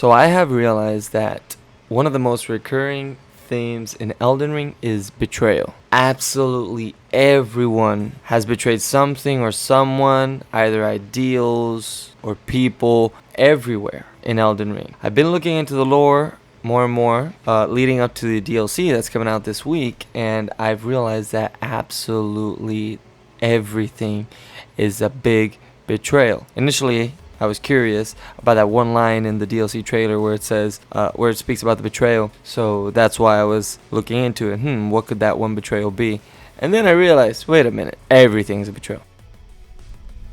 So I have realized that one of the most recurring themes in Elden Ring is betrayal. Absolutely everyone has betrayed something or someone, either ideals or people, everywhere in Elden Ring. I've been looking into the lore more and more leading up to the DLC that's coming out this week, and I've realized that absolutely everything is a big betrayal. Initially, I was curious about that one line in the DLC trailer where it says, where it speaks about the betrayal. So that's why I was looking into it. What could that one betrayal be? And then I realized, wait a minute, everything's a betrayal.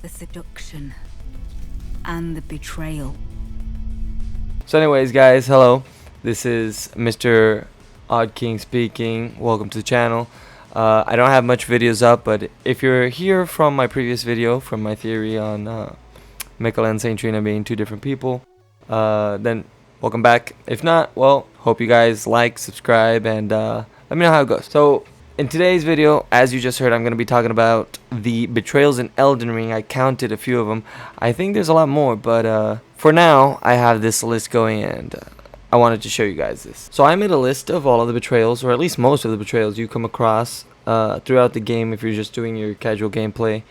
The seduction and the betrayal. So anyways, guys, hello. This is Mr. Odd King speaking. Welcome to the channel. I don't have much videos up, but if you're here from my previous video, from my theory on Mikkel and Saint Trina being two different people, then welcome back. If not, well, hope you guys like, subscribe, and let me know how it goes. So in today's video, as you just heard, I'm going to be talking about the betrayals in Elden Ring. I counted a few of them. I think there's a lot more, but for now, I have this list going, and I wanted to show you guys this. So I made a list of all of the betrayals, or at least most of the betrayals you come across throughout the game if you're just doing your casual gameplay.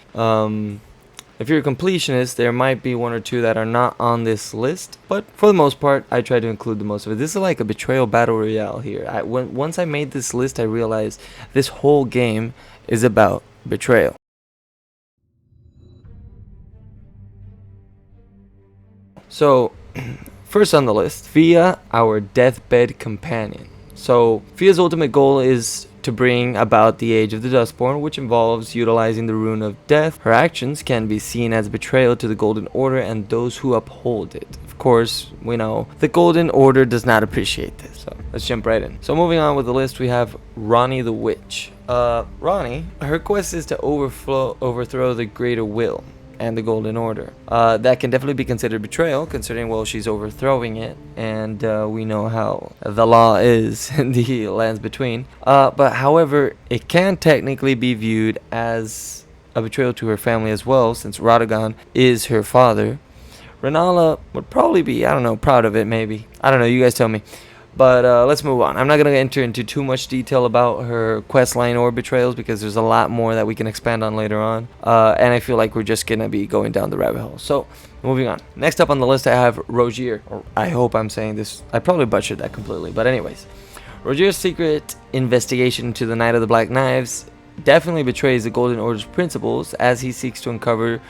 If you're a completionist, there might be one or two that are not on this list, but for the most part, I try to include the most of it. This is like a betrayal battle royale here. Once I made this list, I realized this whole game is about betrayal. So, first on the list, Fia, our deathbed companion. So, Fia's ultimate goal is to bring about the Age of the Duskborn, which involves utilizing the Rune of Death. Her actions can be seen as betrayal to the Golden Order and those who uphold it. Of course, we know the Golden Order does not appreciate this, so let's jump right in. So moving on with the list, we have Ranni the Witch. Ranni, her quest is to overthrow the Greater Will and the Golden Order. That can definitely be considered betrayal, considering, well, she's overthrowing it, and we know how the law is in the lands between. But however, it can technically be viewed as a betrayal to her family as well, since Radagon is her father. Rennala would probably be, I don't know, proud of it, maybe. I don't know, you guys tell me. But let's move on. I'm not going to enter into too much detail about her quest line or betrayals because there's a lot more that we can expand on later on. And I feel like we're just going to be going down the rabbit hole. So, moving on. Next up on the list I have Rogier. I hope I'm saying this. I probably butchered that completely. But anyways. Rogier's secret investigation into the Knight of the Black Knives definitely betrays the Golden Order's principles as he seeks to uncover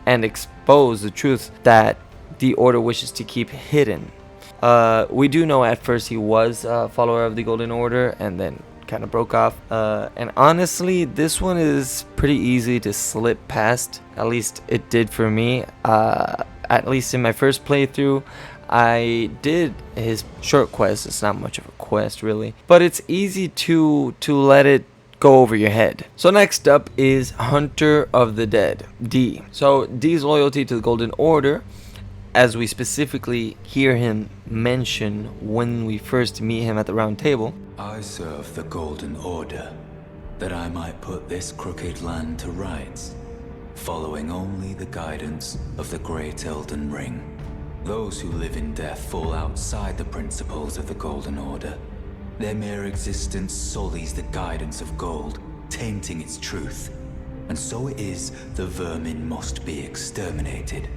and expose the truth that the Order wishes to keep hidden. We do know at first he was a follower of the Golden Order and then kind of broke off. And honestly, this one is pretty easy to slip past. At least it did for me. At least in my first playthrough, I did his short quest. It's not much of a quest really, but it's easy to let it go over your head. So next up is Hunter of the Dead, D. So D's loyalty to the Golden Order, as we specifically hear him mention when we first meet him at the round table. I serve the Golden Order, that I might put this crooked land to rights, following only the guidance of the great Elden Ring. Those who live in death fall outside the principles of the Golden Order. Their mere existence sullies the guidance of gold, tainting its truth. And so it is the vermin must be exterminated,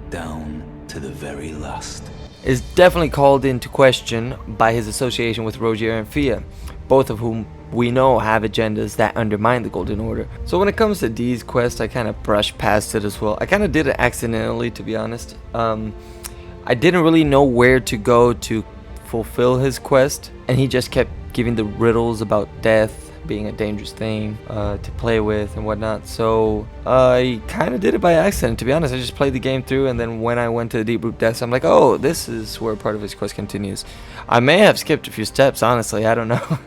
down to the very last. Is definitely called into question by his association with Rogier and Fia, both of whom we know have agendas that undermine the Golden Order. So when it comes to D's quest, I kind of brushed past it as well. I kind of did it accidentally, to be honest. I didn't really know where to go to fulfill his quest, and he just kept giving the riddles about death being a dangerous thing to play with and whatnot. So I kind of did it by accident, to be honest. I just played the game through, and then when I went to the Deep Root Depths, I'm like, oh, this is where part of his quest continues. I may have skipped a few steps, honestly, I don't know.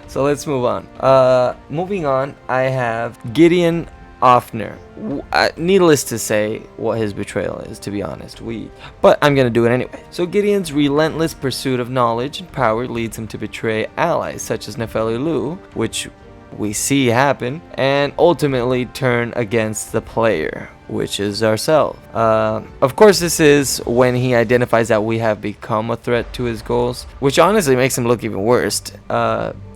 So let's move on. Moving on, I have Gideon Offner. Needless to say what his betrayal is, to be honest. But I'm gonna do it anyway. So Gideon's relentless pursuit of knowledge and power leads him to betray allies such as Nepheli Lu, which we see happen, and ultimately turn against the player, which is ourselves. Of course, this is when he identifies that we have become a threat to his goals, which honestly makes him look even worse.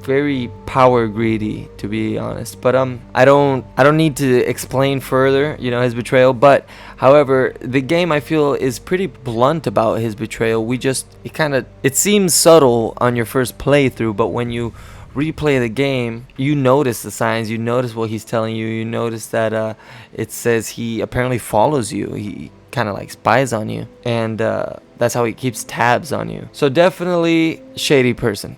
Very power greedy, to be honest. But I don't need to explain further, his betrayal. But however, the game, I feel, is pretty blunt about his betrayal. It seems subtle on your first playthrough, but when you replay the game, you notice the signs, you notice what he's telling you, you notice that it says he apparently follows you, he kind of like spies on you, and that's how he keeps tabs on you. So definitely shady person.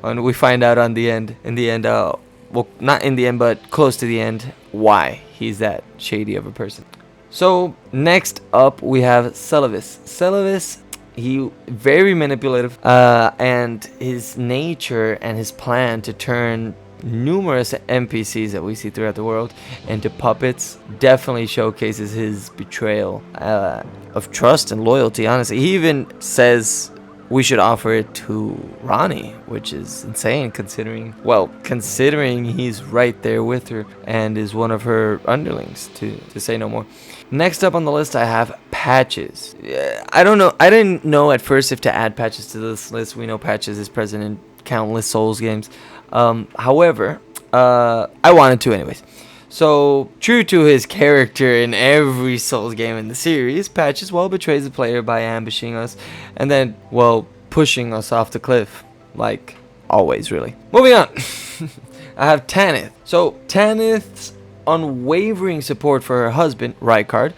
And we find out in the end, well, not in the end, but close to the end, why he's that shady of a person. So next up we have Celavis. He very manipulative, and his nature and his plan to turn numerous NPCs that we see throughout the world into puppets definitely showcases his betrayal of trust and loyalty. Honestly, he even says we should offer it to Ranni, which is insane considering he's right there with her and is one of her underlings, to say no more. Next up on the list, I have Patches. I don't know. I didn't know at first if to add Patches to this list. We know Patches is present in countless Souls games. However, I wanted to anyways. So, true to his character in every Souls game in the series, Patches, betrays the player by ambushing us and then, pushing us off the cliff. Like, always, really. Moving on. I have Tanith. So, Tanith's unwavering support for her husband, Rykard,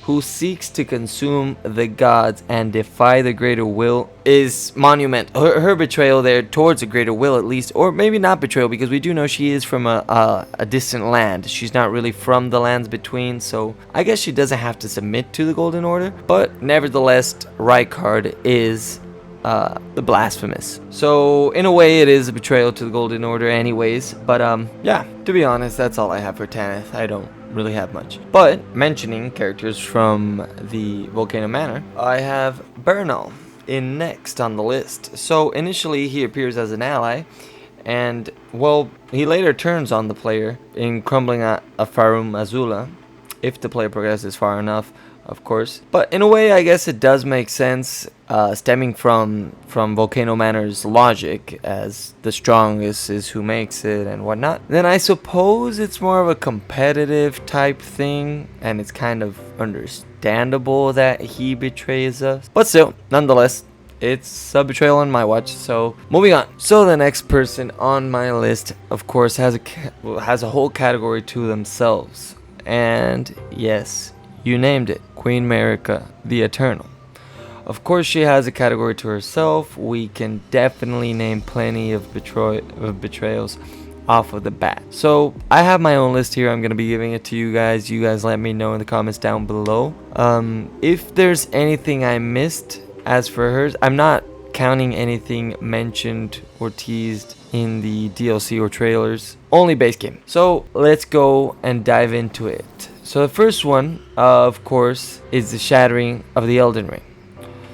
who seeks to consume the gods and defy the greater will, is monumental. Her betrayal there towards the greater will, at least, or maybe not betrayal, because we do know she is from a distant land. She's not really from the lands between, so I guess she doesn't have to submit to the Golden Order. But nevertheless, Rykard is the blasphemous. So in a way, it is a betrayal to the Golden Order anyways. But yeah, to be honest, that's all I have for Tanith. I don't really have much. But mentioning characters from the Volcano Manor, I have Bernal in next on the list. So initially he appears as an ally, and he later turns on the player in crumbling a Farum Azula, if the player progresses far enough, of course. But in a way, I guess it does make sense, stemming from Volcano Manor's logic, as the strongest is who makes it and whatnot. Then I suppose it's more of a competitive type thing, and it's kind of understandable that he betrays us. But still, nonetheless, it's a betrayal on my watch. So moving on. So the next person on my list, of course, has a whole category to themselves. And yes, you named it, Queen Marika, the Eternal. Of course, she has a category to herself. We can definitely name plenty of betrayals off of the bat. So I have my own list here. I'm going to be giving it to you guys. You guys let me know in the comments down below. If there's anything I missed as for hers, I'm not counting anything mentioned or teased in the DLC or trailers. Only base game. So let's go and dive into it. So the first one, of course, is the shattering of the Elden Ring.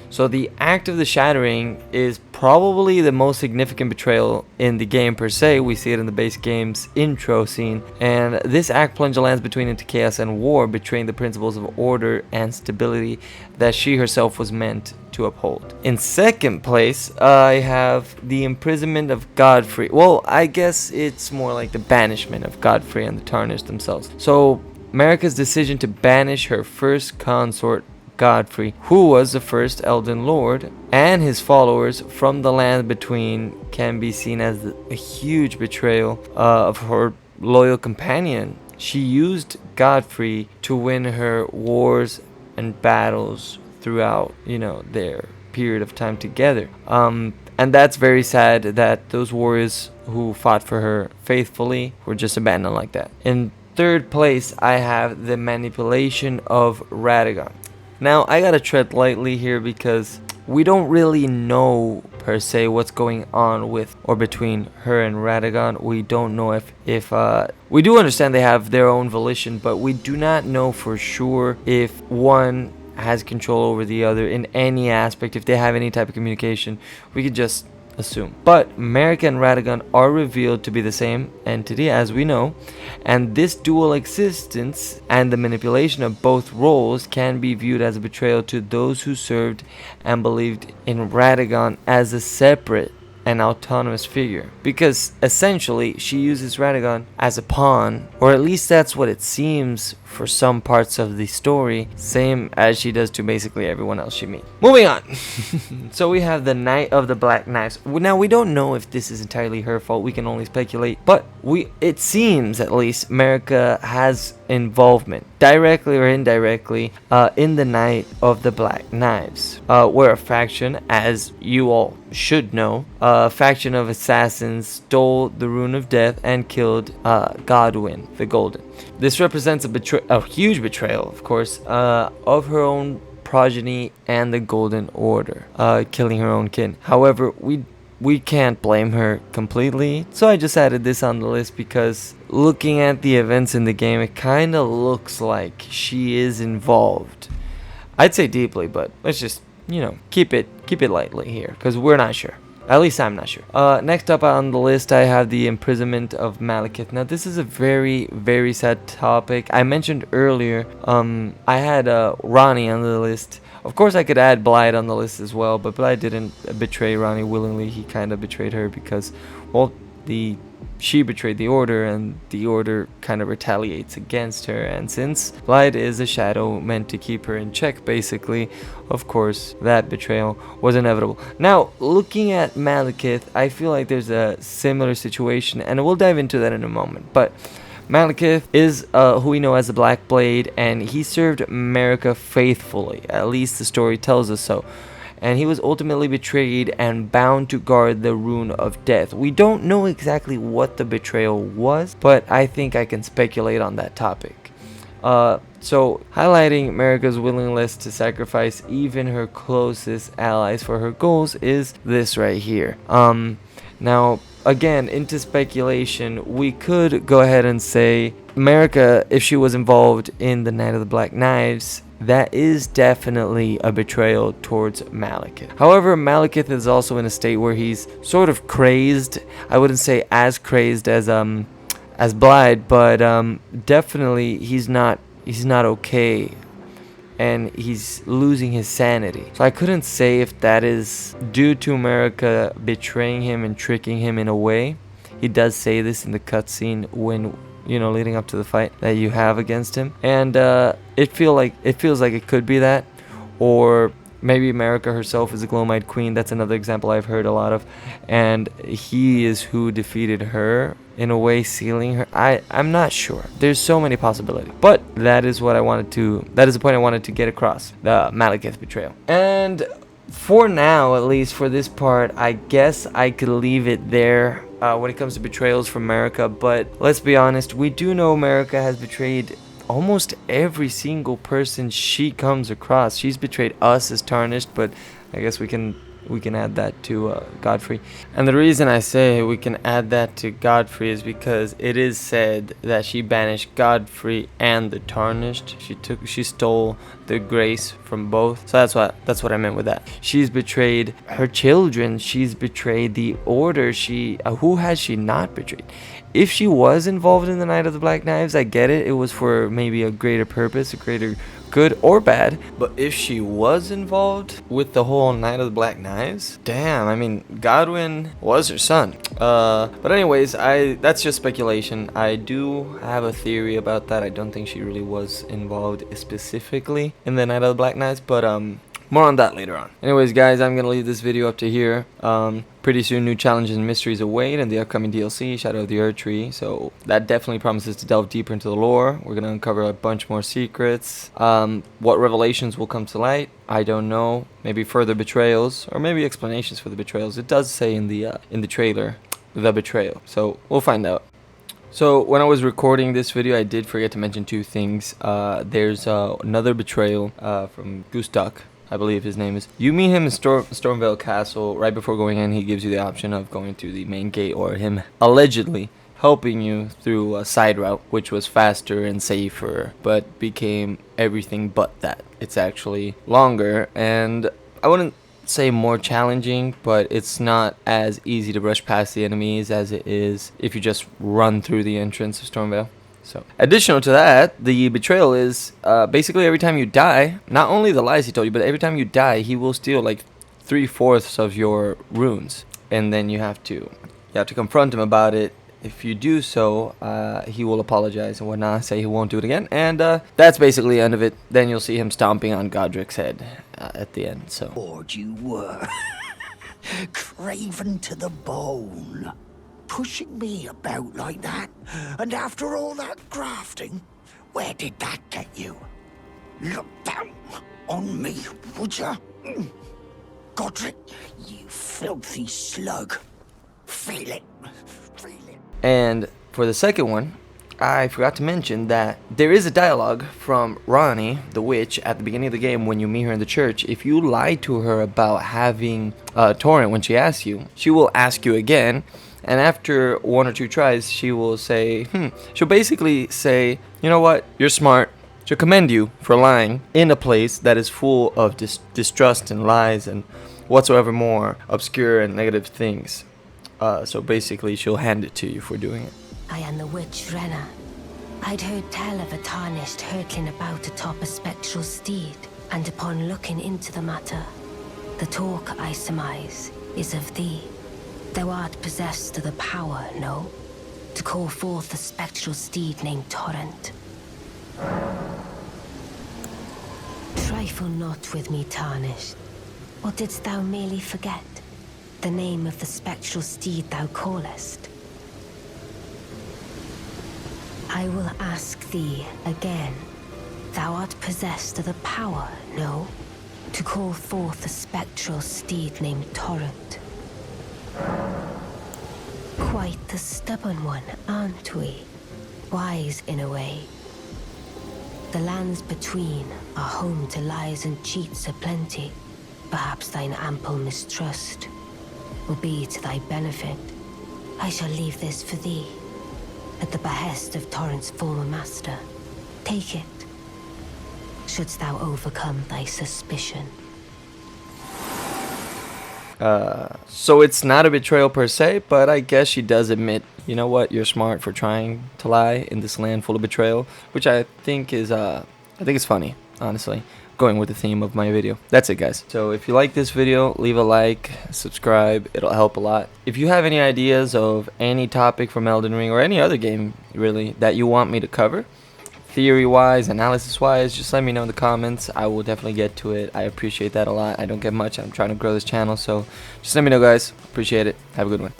So the act of the shattering is probably the most significant betrayal in the game per se. We see it in the base game's intro scene. And this act plunged the lands between into chaos and war, betraying the principles of order and stability that she herself was meant to uphold. In second place, I have the imprisonment of Godfrey. Well, I guess it's more like the banishment of Godfrey and the Tarnished themselves. So Marika's decision to banish her first consort, Godfrey, who was the first Elden Lord, and his followers from the land between, can be seen as a huge betrayal of her loyal companion. She used Godfrey to win her wars and battles throughout, their period of time together. And that's very sad that those warriors who fought for her faithfully were just abandoned like that. In third place, I have the manipulation of Radagon. Now, I gotta tread lightly here because we don't really know per se what's going on with or between her and Radagon. We don't know if we do understand they have their own volition, but we do not know for sure if one has control over the other in any aspect, if they have any type of communication. We could just assume. But Marika and Radagon are revealed to be the same entity, as we know, and this dual existence and the manipulation of both roles can be viewed as a betrayal to those who served and believed in Radagon as a separate an autonomous figure, because essentially she uses Radagon as a pawn, or at least that's what it seems for some parts of the story, same as she does to basically everyone else she meets. Moving on. So we have the Knight of the Black Knives. Now we don't know if this is entirely her fault, we can only speculate, but it seems at least Marika has involvement, directly or indirectly, in the Knight of the Black Knives. We're a faction, as you all should know. A faction of assassins stole the Rune of Death and killed Godwyn the Golden. This represents a huge betrayal, of course, of her own progeny and the Golden Order, killing her own kin. However, we can't blame her completely, so I just added this on the list because looking at the events in the game, it kind of looks like she is involved. I'd say deeply, but let's just, keep it lightly here, because we're not sure. At least I'm not sure. Next up on the list, I have the imprisonment of Malekith. Now, this is a very, very sad topic. I mentioned earlier, I had Ranni on the list. Of course, I could add Blythe on the list as well, but Blythe didn't betray Ranni willingly. He kind of betrayed her because, well, she betrayed the Order, and the Order kind of retaliates against her. And since Blythe is a shadow meant to keep her in check, basically, of course, that betrayal was inevitable. Now, looking at Malekith, I feel like there's a similar situation, and we'll dive into that in a moment. But Malekith is who we know as the Black Blade, and he served Marika faithfully. At least the story tells us so. And he was ultimately betrayed and bound to guard the Rune of Death. We don't know exactly what the betrayal was, but I think I can speculate on that topic. So, highlighting Marika's willingness to sacrifice even her closest allies for her goals is this right here. Now, again, into speculation, we could go ahead and say Marika, if she was involved in the Knight of the Black Knives, that is definitely a betrayal towards Malekith. However, Malekith is also in a state where he's sort of crazed. I wouldn't say as crazed as Blythe, but definitely he's not okay, and he's losing his sanity. So I couldn't say if that is due to Marika betraying him and tricking him in a way. He does say this in the cutscene when leading up to the fight that you have against him, and it feels like it could be that, or maybe Marika herself is a Glowmite Queen. That's another example I've heard a lot of, and he is who defeated her in a way, sealing her. I'm not sure. There's so many possibilities, but that is the point I wanted to get across: the Malekith betrayal. And for now, at least for this part, I guess I could leave it there when it comes to betrayals from Marika. But let's be honest, we do know Marika has betrayed almost every single person she comes across. She's betrayed us as Tarnished, but I guess we can add that to Godfrey. And the reason I say we can add that to Godfrey is because it is said that she banished Godfrey and the Tarnished. She stole the grace from both. So that's what I meant with that. She's betrayed her children. She's betrayed the Order. Who has she not betrayed? If she was involved in the Knight of the Black Knives, I get it. It was for maybe a greater purpose, a greater good or bad. But if she was involved with the whole Knight of the Black Knives, damn, I mean, Godwyn was her son. But anyways, that's just speculation. I do have a theory about that. I don't think she really was involved specifically in the Knight of the Black Knives, but more on that later on. Anyways, guys, I'm gonna leave this video up to here. Pretty soon, new challenges and mysteries await in the upcoming DLC, Shadow of the Erdtree. So that definitely promises to delve deeper into the lore. We're gonna uncover a bunch more secrets. What revelations will come to light, I don't know. Maybe further betrayals, or maybe explanations for the betrayals. It does say in the trailer, the betrayal. So we'll find out. So when I was recording this video, I did forget to mention two things. There's another betrayal from Dusk, I believe his name is. You meet him in Stormvale Castle. Right before going in, he gives you the option of going to the main gate, or him allegedly helping you through a side route, which was faster and safer, but became everything but that. It's actually longer, and I wouldn't say more challenging, but it's not as easy to brush past the enemies as it is if you just run through the entrance of Stormvale. So, additional to that, the betrayal is basically every time you die, not only the lies he told you, but every time you die, he will steal like 3/4 of your runes, and then you have to confront him about it. If you do so, he will apologize and whatnot, say he won't do it again, and that's basically the end of it. Then you'll see him stomping on Godric's head at the end. So, Bored you were, craven to the bone, pushing me about like that, and after all that grafting, where did that get you? Look down on me, would ya? Godric, you filthy slug. Feel it. Feel it. and for the second one, I forgot to mention that there is a dialogue from Ranni, the witch, at the beginning of the game when you meet her in the church. If you lie to her about having torrent when she asks you, she will ask you again, and after 1 or 2 tries, she will say, she'll basically say, you know what, you're smart. She'll commend you for lying in a place that is full of distrust and lies and whatsoever more obscure and negative things. So basically, she'll hand it to you for doing it. I am the witch Ranni. I'd heard tell of a tarnished hurtling about atop a spectral steed, and upon looking into the matter, the talk, I surmise, is of thee. Thou art possessed of the power, no? To call forth a spectral steed named Torrent. Trifle not with me, tarnished. Or didst thou merely forget the name of the spectral steed thou callest? I will ask thee again. Thou art possessed of the power, no? To call forth a spectral steed named Torrent. Quite the stubborn one, aren't we? Wise in a way. The lands between are home to lies and cheats aplenty. Perhaps thine ample mistrust will be to thy benefit. I shall leave this for thee, at the behest of Torrent's former master. Take it, shouldst thou overcome thy suspicion. So it's not a betrayal per se, but I guess she does admit, you know what, you're smart for trying to lie in this land full of betrayal, which I think is funny, honestly, going with the theme of my video. That's it, guys. So if you like this video, leave a like, subscribe, it'll help a lot. If you have any ideas of any topic from Elden Ring or any other game, really, that you want me to cover, theory-wise, analysis-wise, just let me know in the comments. I will definitely get to it. I appreciate that a lot. I don't get much. I'm trying to grow this channel, so just let me know, guys. Appreciate it. Have a good one.